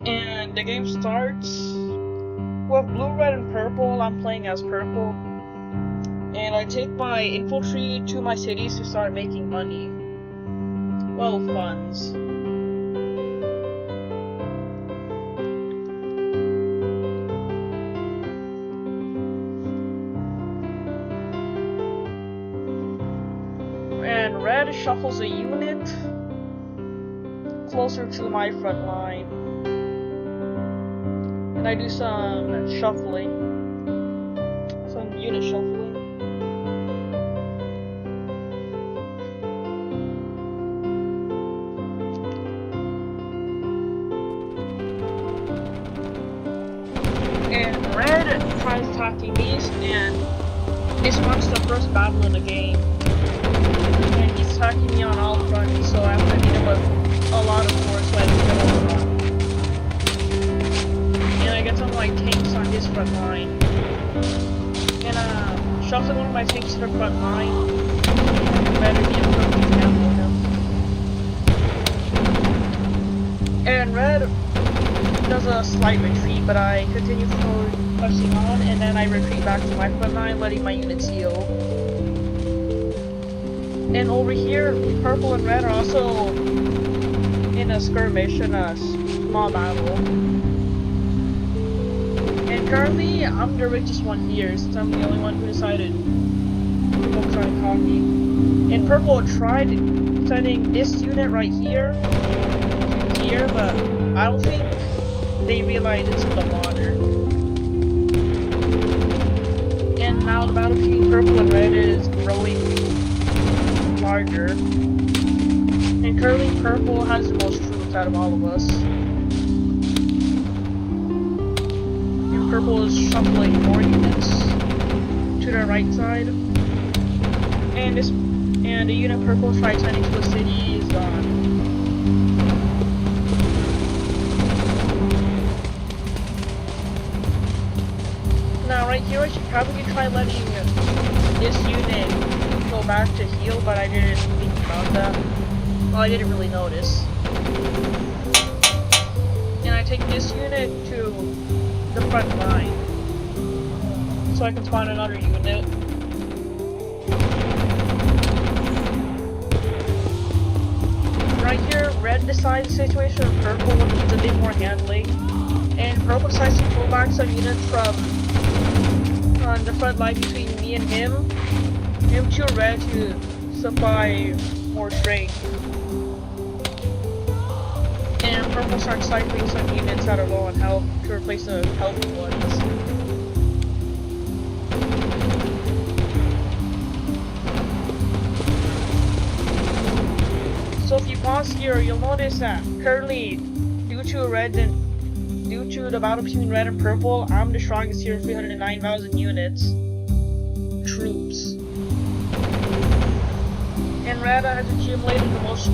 And the game starts with blue, red, and purple. I'm playing as purple. And I take my infantry to my cities to start making money. Well, funds. And red shuffles a unit closer to my front line. And I do some shuffling. Some unit shuffling. And red tries attacking these, and this one's the first battle in the game. And he's attacking me on all fronts, so I have to beat him with a lot of force so I can get overrun. And I get some like tanks on his front line. And shuffling one of my tanks to the front line. And red would be a perfect example of him. And red does a slight retreat, but I continue forward pushing on, and then I retreat back to my front line, letting my units heal. And over here, purple and red are also in a skirmish, in a small battle. And currently, I'm the richest one here, since I'm the only one who decided to focus on coffee. And purple tried sending this unit right here to here, but I don't think they realize it's in the water. And now the battle between purple and red is growing larger. And currently purple has the most troops out of all of us. And purple is shuffling more units to the right side. And the unit purple tries heading to the city is gone. Now right here I should probably try letting this unit go back to heal, but I didn't think about that. Well, I didn't really notice. And I take this unit to the front line, so I can spawn another unit. Right here, red decides the situation of purple needs a bit more handling. And purple decides to pull back some units from on the front line between me and him to red to supply more strength. And purple starts cycling some units that are low on health to replace the healthy ones. So if you pause here, you'll notice that currently, due to the battle between red and purple, I'm the strongest here with 309,000 units. Troops. And red has accumulated the most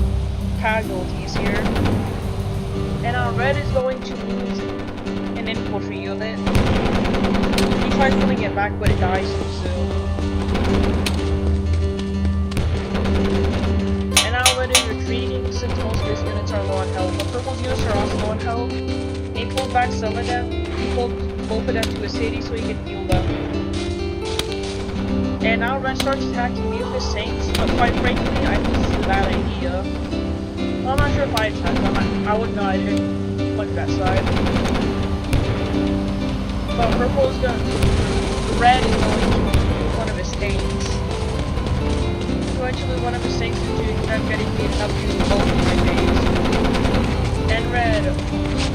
casualties here. And red is going to lose an infantry unit. He tries pulling it back, but it dies too soon. And now red is retreating since most of his units are low on health. But purple's units are also low on health. He pulled back some of them. He pulled both of them to a city so he could heal them. And now red starts attacking me with his tanks, but quite frankly, I think this is a bad idea. Well, I'm not sure if I attacked them. I wouldn't know, I didn't look at that side. But purple is going to... red is going to lose one of his tanks. He's going to lose one of his tanks due to them getting beaten up using both of my tanks. And red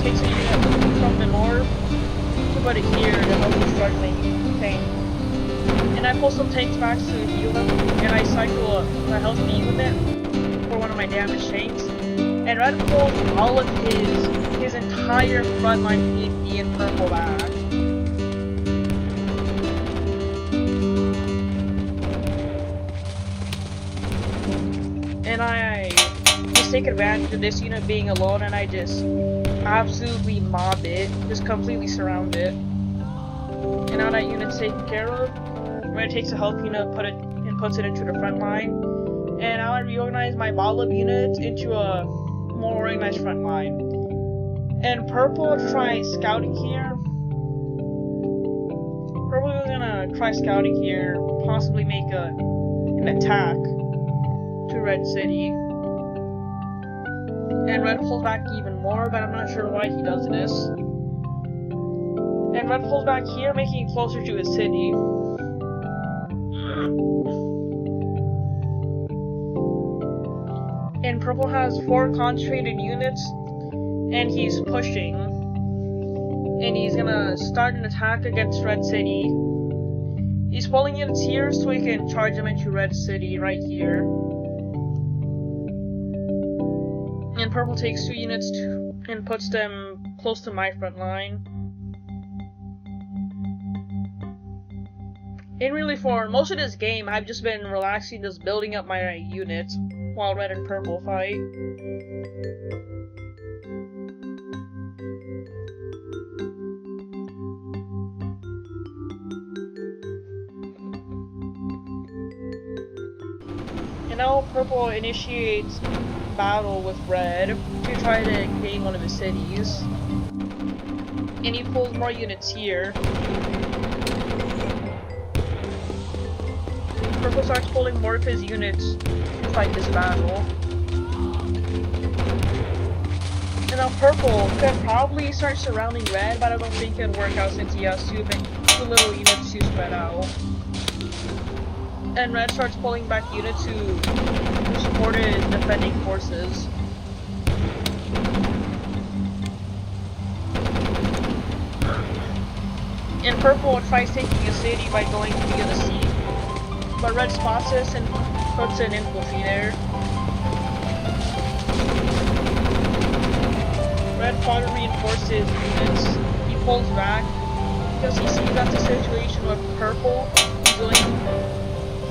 takes a unit from the north to put it here to help the struggling tank. And I pull some tanks back to heal them, and I cycle a healthy unit for one of my damaged tanks. And red pulls all of his entire frontline PvP in purple back. And I just take advantage of this unit being alone, and I just absolutely mob it, just completely surround it. And now that unit's taken care of, red takes a health unit, puts it into the front line, and now I reorganize my ball of units into a more organized front line. And purple try scouting here. Purple is gonna try scouting here, possibly make an attack to Red City. And Red pulls back even more, but I'm not sure why he does this. And Red pulls back here, making it closer to his city. And Purple has 4 concentrated units, and he's pushing. And he's gonna start an attack against Red City. He's pulling units here so he can charge them into Red City right here. And Purple takes 2 units and puts them close to my front line. And really, for most of this game, I've just been relaxing, just building up my units while Red and Purple fight. And now Purple initiates battle with Red to try to gain one of his cities. And he pulls more units here. Purple starts pulling more of his units to fight this battle. And now Purple could probably start surrounding Red, but I don't think it'd work out since he has too little units to spread out. And Red starts pulling back units who support his defending forces. And Purple tries taking a city by going via the sea. But Red spots this and puts an infantry there. Red further reinforces units. He pulls back because he sees that's a situation with Purple.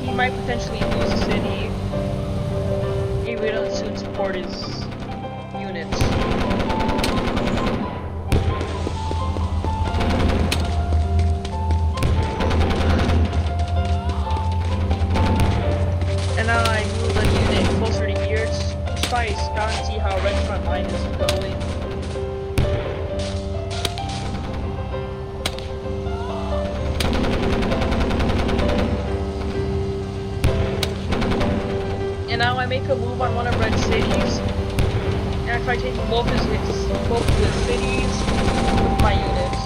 He might potentially lose the city if he doesn't soon support his units. And now I move a unit closer to here to try to scout and see how Red's front line is going. And now I make a move on one of Red's cities, and I try taking both of his cities with my units.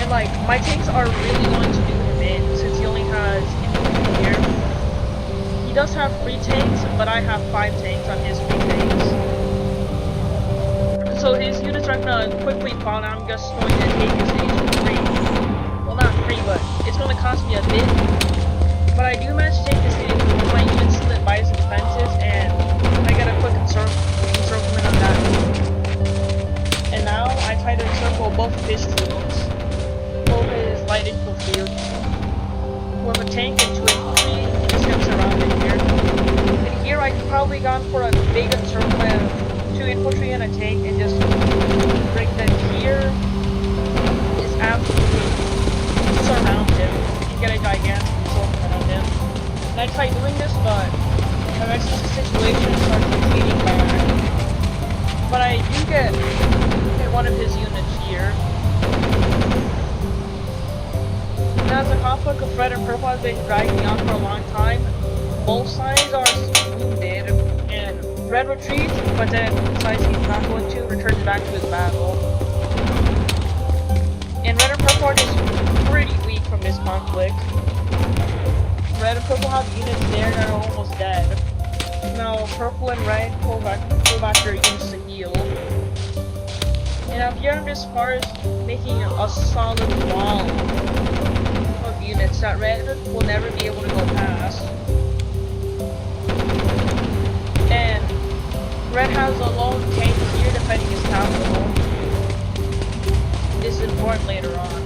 And like, my tanks are really going to do him in, since he only has infantry here. He does have 3 tanks, but I have 5 tanks on his 3 tanks. So his units are gonna quickly fall, and I'm just going to take his cities for free. Well, not free, but it's gonna cost me a bit. But I do manage to take the city with my units split by his defenses, and I get a quick encirclement on that. And now I try to encircle both of his troops, both his light infantry. With a tank and 2 infantry, he just gets surrounded here. And here I could probably gone for a big encirclement. 2 infantry and a tank and just bring them here is absolutely surround him and get a gigantic encirclement on him. And I tried doing this, but eventually the situation starts retreating back. But I do get one of his units here. Now the conflict of Red and Purple has been dragging on for a long time. Both sides are wounded, and Red retreats, but then decides he's not going to, returns back to his battle. And Red and Purple are just pretty weak from this conflict. Red and Purple have units there that are almost dead. Now Purple and Red pull back their units to heal. And up here I'm just far as making a solid wall of units that Red will never be able to go past. And Red has a lone tank here defending his capital. This is important later on.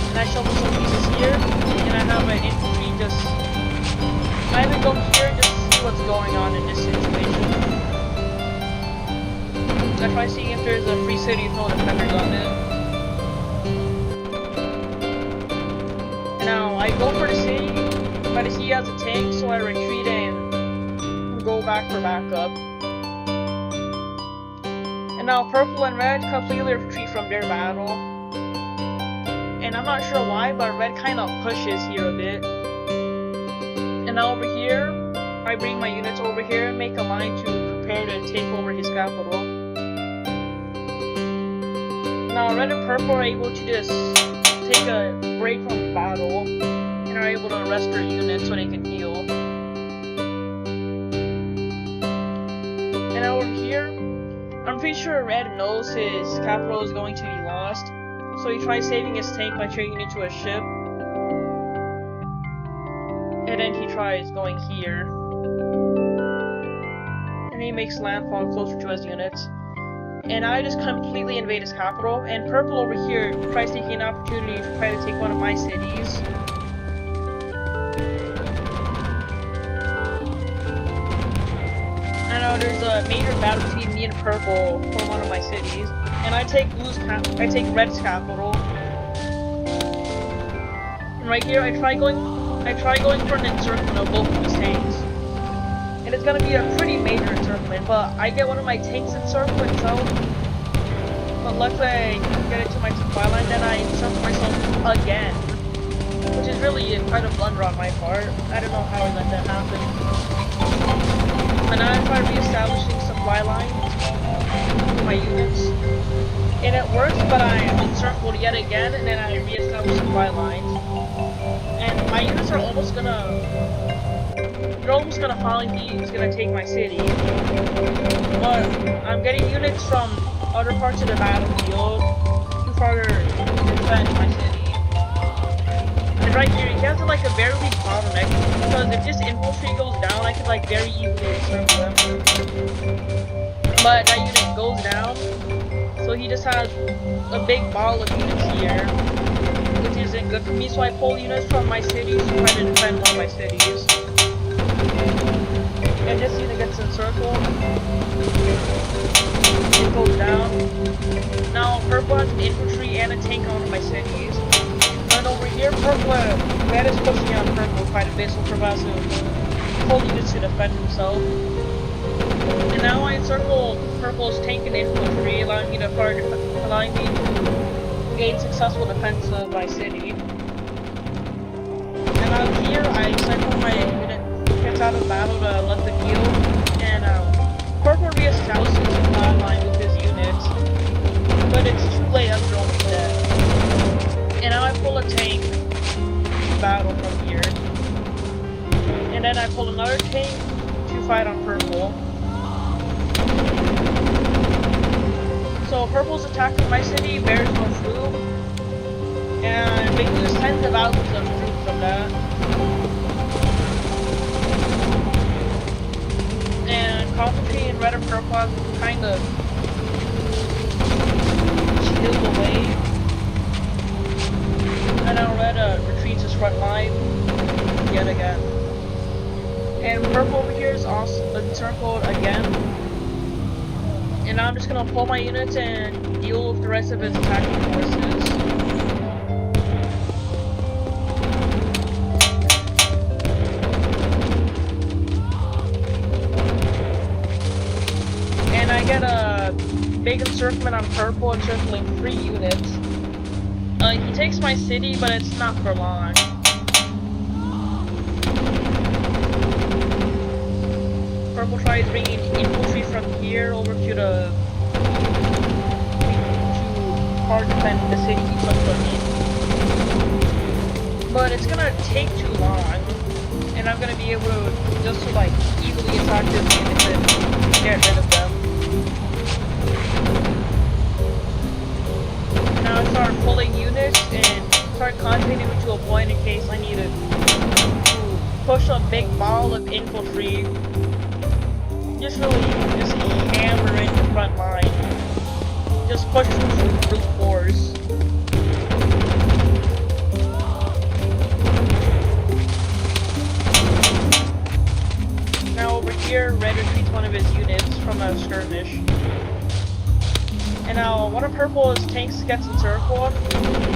And I shovel some pieces here, and I have an infantry just... I have it go here just to see what's going on in this situation. I try seeing if there's a free city with no defenders on it. And now I go for the city, But he has a tank, so I retreat and go back for backup. And now purple and red completely retreat from their battle. And I'm not sure why, but red kind of pushes here a bit. And now over here, I bring my units over here and make a line to prepare to take over his capital. Now red and purple are able to just take a break from the battle and are able to rest their units so they can heal. And now over here, I'm pretty sure red knows his capital is going to be lost, so he tries saving his tank by turning it into a ship. And then he tries going here. And he makes landfall closer to his units. And I just completely invade his capital. And purple over here tries taking an opportunity to try to take one of my cities. I know there's a major battle between me and purple for one of my cities. And I take red's capital. And right here I try going for an encirclement of both of his tanks. And it's gonna be a pretty major encirclement, but I get one of my tanks encircled itself. But luckily I get it to my supply line, then I encircle myself again. Which is really quite a blunder on my part. I don't know how I let that happen. And now I try re-establishing supply lines for my units. And it works, but I encircled yet again, and then I re-establish supply lines. And my units are almost gonna finally be gonna take my city. But I'm getting units from other parts of the battlefield to further defend my city. And right here, he has like a very weak bottleneck, because if this infantry goes down, I could like very easily encircle him. But that unit goes down, so he just has a big ball of units here, which isn't good for me, so I pull units from my cities to try to defend one of my cities. And this unit gets encircled. It goes down. Now purple has an infantry and a tank on one of my cities. And over here, red is pushing on purple quite a bit, so purple has to pull units to defend himself. And now I encircle purple's tank and infantry, allowing me to gain successful defense of my city. And out here, I encircle my unit, gets out of battle to let them heal, and purple reestablishes the supply line with his units, but it's too late after only dead. And now I pull a tank to battle from here, and then I pull another tank to fight on purple. So purple's attacking my city bears no fruit, and they lose tens of thousands of troops from that. And Constantine and red and purple have kind of chilled away. And now red retreats his front line yet again. And purple over here is also encircled again. And now I'm just gonna pull my units and deal with the rest of his attacking forces. And I get a big encirclement on purple, encircling 3 units. He takes my city, but it's not for long. Purple tries bringing infantry from here over to hard defend the city he took from me. But it's gonna take too long, and I'm gonna be able to just like easily attack this unit and get rid of them. Now I start pulling units and start concentrating to a point in case I need to push a big ball of infantry. Just hammer in the front line. Just push through brute force. Now over here, red retreats one of his units from a skirmish. And now one of purple's tanks gets encircled.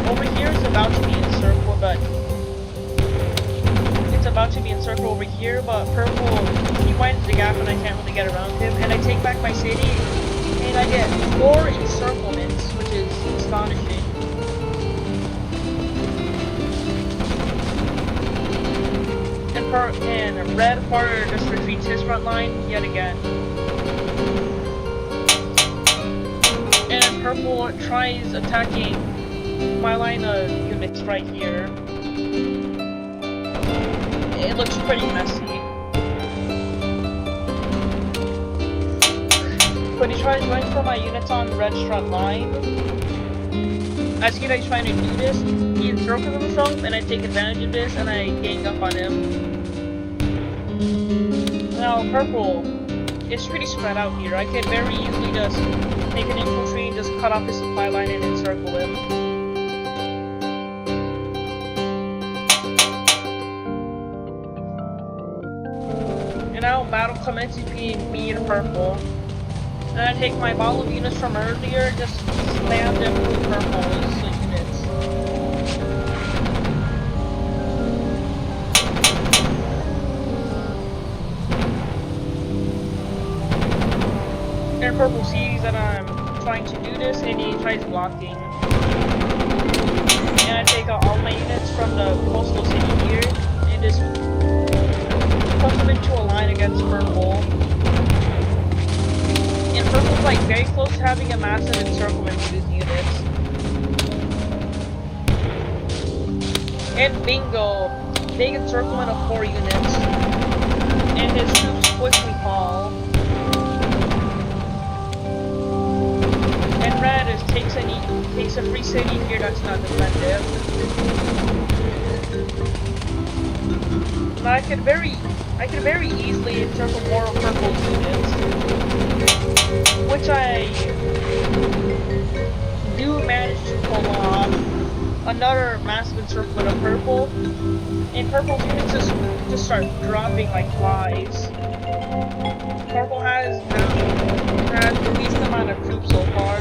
Over here is about to be encircled, but it's about to be encircled over here, but purple, he widens the gap and I can't really get around him. And I take back my city, and I get 4 encirclements, which is astonishing. And red Porter just retreats his front line yet again. And purple tries attacking my line of units right here. It looks pretty messy. But he tries going for my units on red's front line. I see that he's trying to do this. He encircles himself, and I take advantage of this, and I gang up on him. Now, purple is pretty spread out here. I could very easily just take an infantry and just cut off his supply line and encircle him. And now battle commences between me and purple. And I take my ball of units from earlier, just slam them with purple's units. And purple sees that I'm trying to do this, and he tries blocking. And I take out all my units from the coastal city here, and just put them into a line against purple. And purple's like very close to having a massive encirclement to his units. And bingo! Big encirclement of 4 units. And his troops quickly fall. And red takes a free city here that's not defended. Now I could very easily encircle more of purple's units, which I do manage to pull off another massive encirclement of purple, and purple's units just start dropping like flies. Purple has the least amount of troops so far,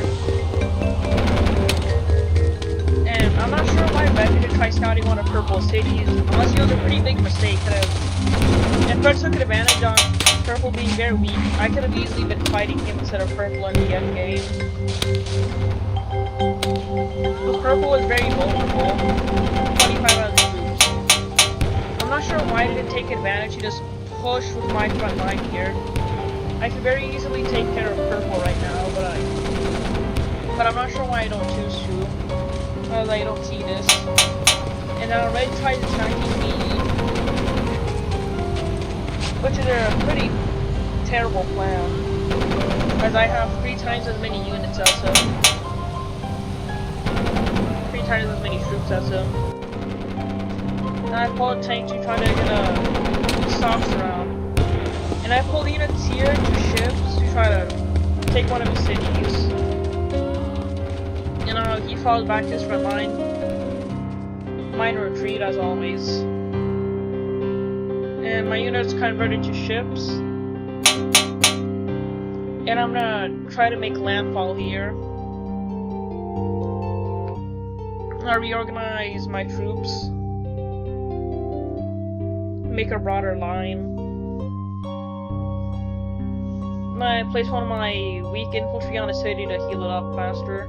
and I'm not sure why red didn't try scouting one of purple's cities, unless it was a pretty big mistake. And red took advantage on purple being very weak. I could have easily been fighting him instead of purple in the end game. But purple is very vulnerable. 25 out of troops. I'm not sure why I didn't take advantage. He just pushed with my front line here. I could very easily take care of purple right now, but I'm not sure why I don't choose to. Because I don't see this. And now red tries attacking me, which is a pretty terrible plan, as I have 3 times as many units as him. 3 times as many troops as him. And I pull a tank to try to get a socks around. And I pull units here to ships to try to take one of his cities. And he falls back to his front line. Mine retreat as always. And my units converted to ships. And I'm gonna try to make landfall here. I reorganize my troops. Make a broader line. I place one of my weak infantry on a city to heal it up faster.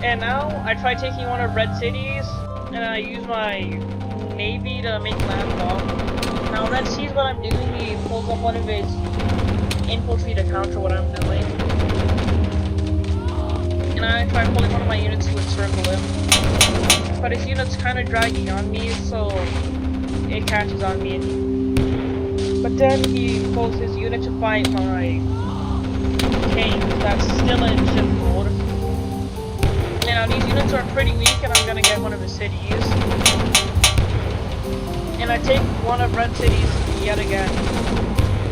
And now I try taking one of red cities, and I use my navy to make landfall. Now red sees what I'm doing, he pulls up one of his infantry to counter what I'm doing. And I try pulling one of my units to encircle him. But his unit's kind of dragging on me, so it catches on me. But then he pulls his unit to fight my king that's still in ship mode. Now these units are pretty weak, and I'm gonna get one of his cities. And I take one of red cities yet again.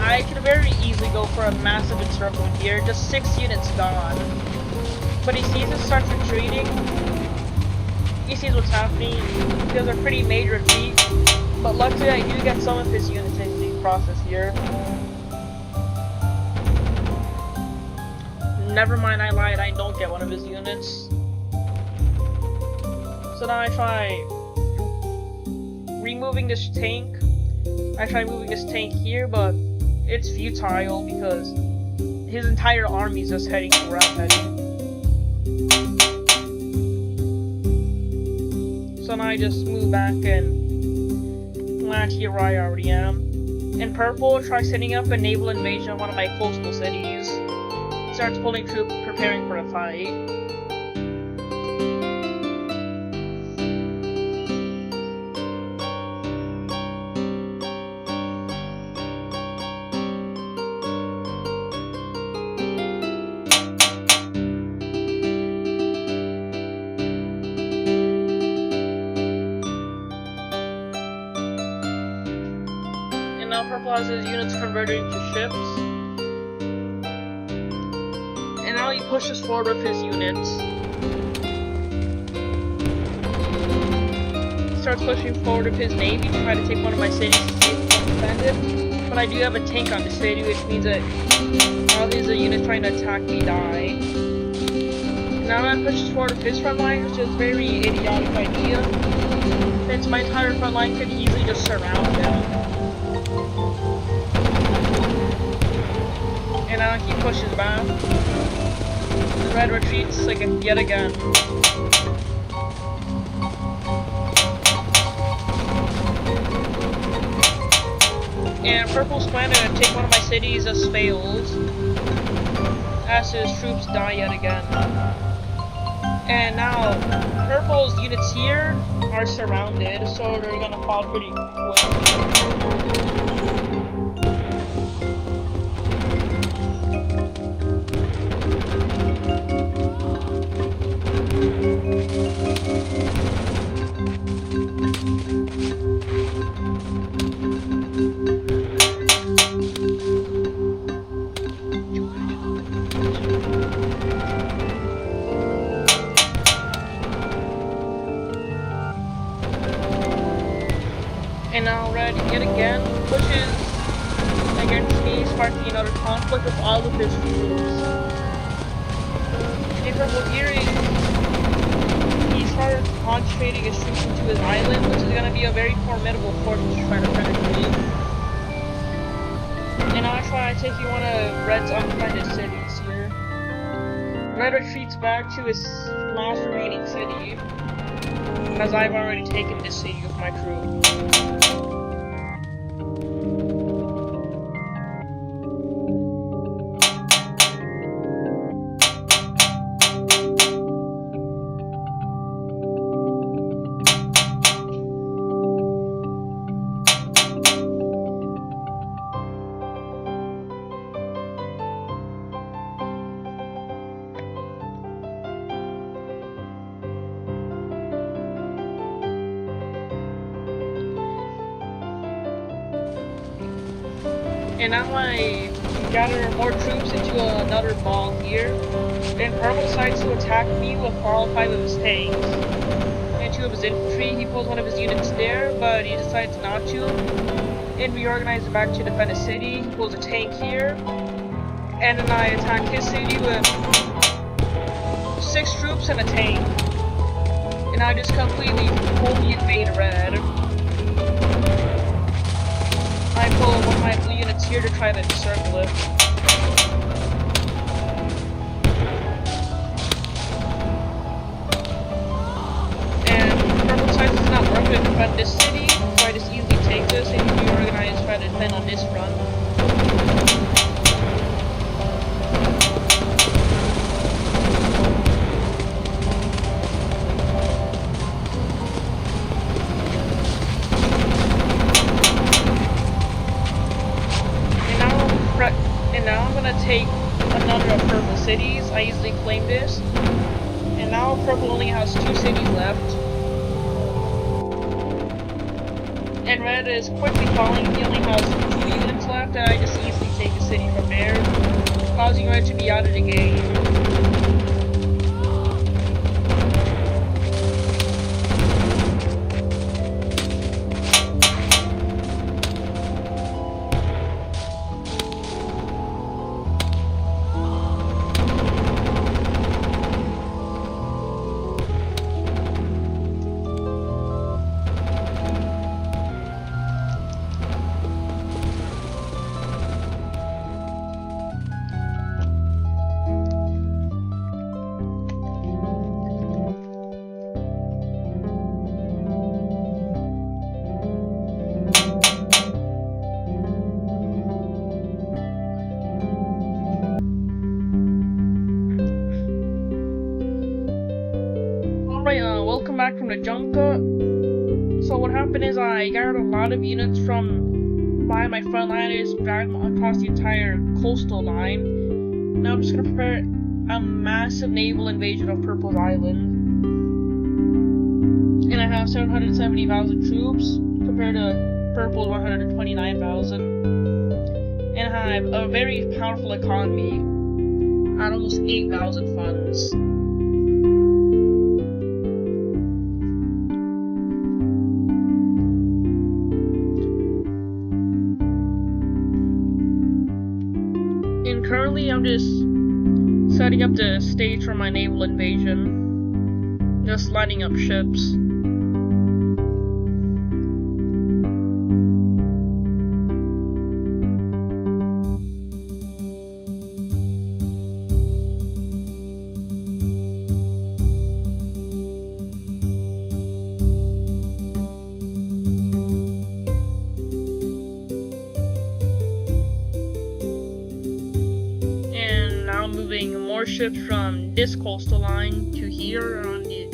I could very easily go for a massive encirclement here, just 6 units gone. But he sees it starts retreating. He sees what's happening. He does a pretty major retreat. But luckily I do get some of his units in the process here. never mind, I lied, I don't get one of his units. So now I try removing this tank. I try moving this tank here, but it's futile because his entire army is just heading to where I'm heading. So now I just move back and land here where I already am. In purple, try setting up a naval invasion on one of my coastal cities. Starts pulling troops, preparing for a fight. Now purple has his units converted into ships. And now he pushes forward with his units. He starts pushing forward with his navy to try to take one of my cities to see if it's defended. But I do have a tank on the city, which means that all his units trying to attack me die. Now that pushes forward with his front line, which is a very idiotic idea, since my entire front line could easily just surround him. And now he pushes back. The red retreats like yet again. And purple's plan to take one of my cities just fails, as his troops die yet again. And now purple's units here are surrounded, so they're gonna fall pretty quick. And now red yet again pushes against me, sparking another conflict with all of his troops. In purple here, he started concentrating his troops into his island, which is going to be a very formidable fortress to try to penetrate. And now I try taking one of Red's undefended cities here. Red retreats back to his last remaining city, as I've already taken this city with my crew. And now I gather more troops into another ball here. Then purple decides to attack me with all 5 of his tanks and 2 of his infantry. He pulls one of his units there, but he decides not to. And reorganizes back to defend a city. He pulls a tank here. And then I attack his city with 6 troops and a tank. And I just completely fully invade red. I pull one of my blue units here to try to encircle it. And purple decides it's not worth it to defend this city, so I just easily take this and reorganize to try to defend on this front. And now I'm gonna take another of purple cities. I easily claim this. And now purple only has 2 cities left. And red is quickly falling. He only has 2 units left, and I just easily take the city from there, causing red to be out of the game. the jump cut. So what happened is I gathered a lot of units from by my frontliners back across the entire coastal line. Now I'm just gonna prepare a massive naval invasion of Purple's Island. And I have 770,000 troops compared to Purple's 129,000. And I have a very powerful economy at almost 8,000 funds. And currently I'm just setting up the stage for my naval invasion. Just lining up ships. More ships from this coastal line to here on the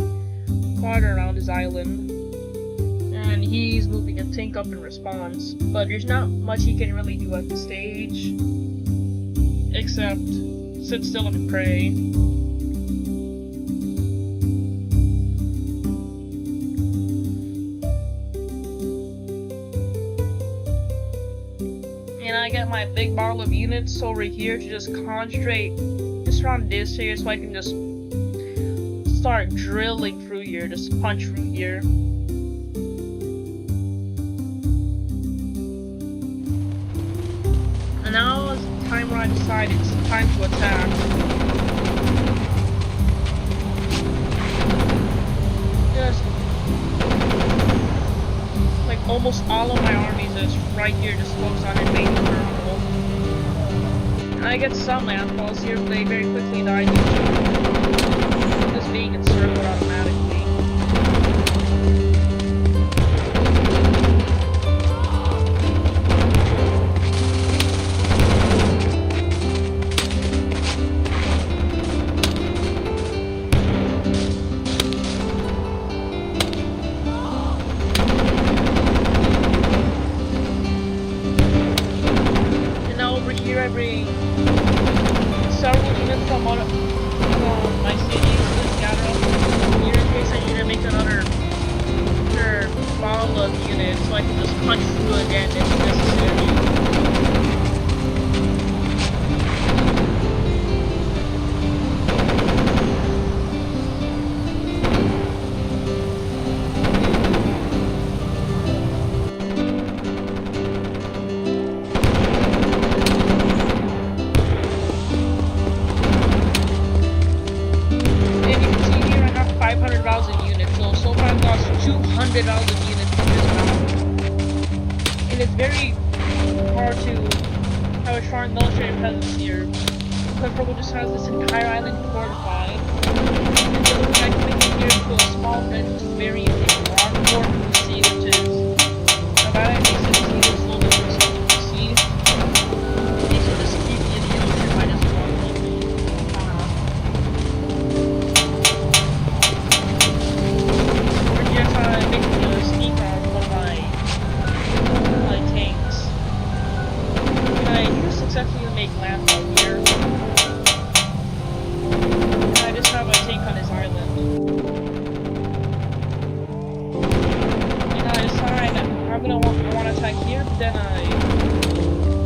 water around his island, and he's moving a tank up in response, but there's not much he can really do at the stage except sit still and pray. And I got my big bottle of units over here to just concentrate around this here, so I can just start drilling through here, just punch through here. And now is the time where I decide it's time to attack. Just like almost all of my armies is right here, just focused on invading Purple. I get some landfalls here, but they very quickly die due to just being encircled automatically. And now over here I bring several units from my cities to gather up here in case I need to make another ball of units so I can just punch through again if necessary. So far I've lost 200,000 units from this battle. And it's very hard to have a strong military presence here, because Purple just has this entire island fortified. And so I can make it here to a small bridge, which is very easy to walk for, see, which is about it makes it easy to slowly see. These are just keep in the ocean by just walking. Successfully make landfall here. And I just have a tank on his island. And I decide that I want to attack here, but then I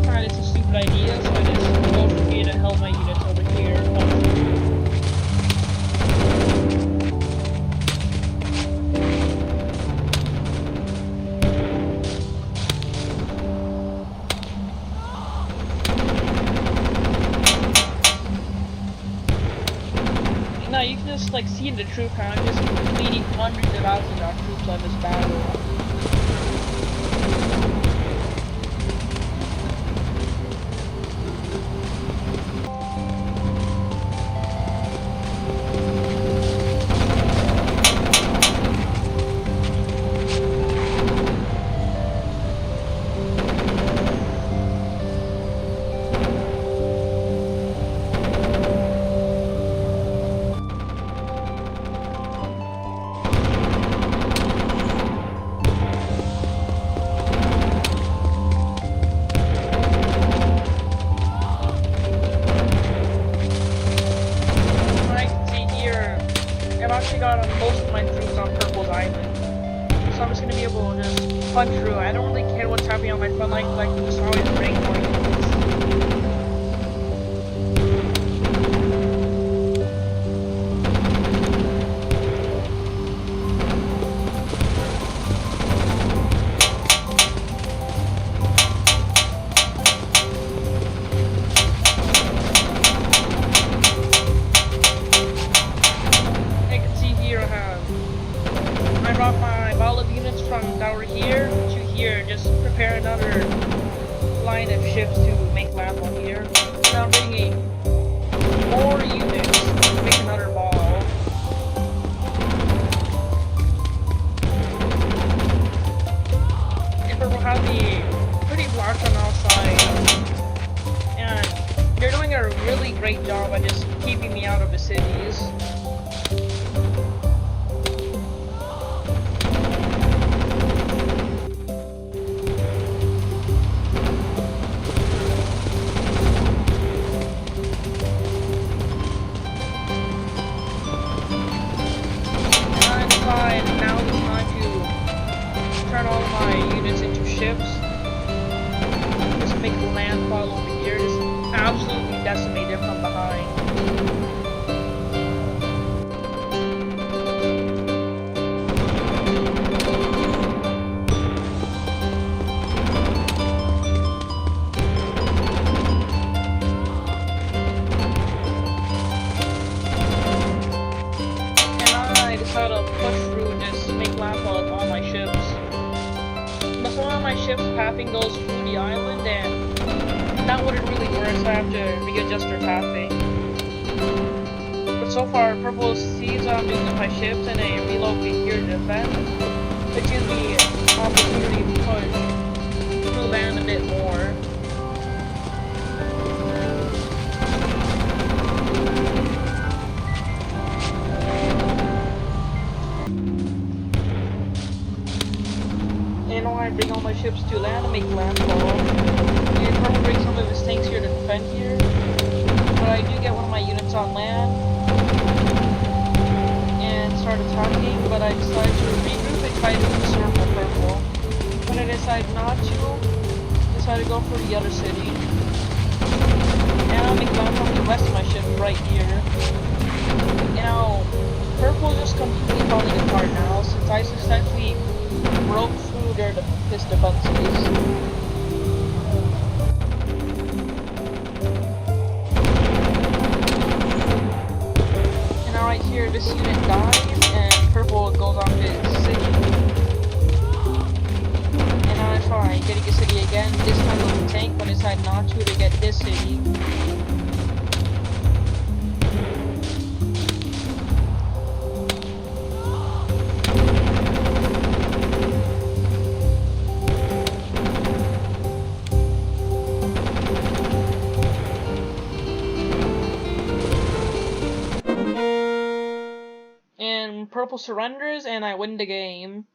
find it's a stupid idea, so I just go for here to help my units over here. Now you can just like see in the troop count, I'm just leading hundreds of thousands of troops on this battle. got most of my troops on Purple's Island. So I'm just gonna be able to just punch through. I don't really care what's happening on my front line, like just always bring more units. I brought my olive units from down here to here, just prepare another line of ships to make landfall here. Now I'm bringing more units to make another ball. And Purple have the pretty blocks on outside, and they're doing a really great job at just keeping me out of the cities. Now it's time to turn all of my units into ships. Just make landfall over here. Just absolutely decimate it from behind. And I decided to push through, just make landfall of all my ships. But one of my ships pathing goes through the island, and that wouldn't really work, so I have to readjust their pathing. But so far, Purple sees what I'm doing with my ships, and they relocate here to defend, which gives me an opportunity to push through land a bit more. And I bring all my ships to land and make landfall. And Purple brings some of his tanks here to defend here. But I do get one of my units on land and start attacking, but I decide to regroup and try to encircle Purple. But I decide not to, decide to go for the other city. And I'll make landfall with the rest of my ship right here. You know, Purple just completely falling apart now, since I successfully broke through his defenses. And now right here, this unit dies, and Purple goes off his city. And now I try getting a city again, this time with a tank, but I decide not to get this city. Purple surrenders, and I win the game.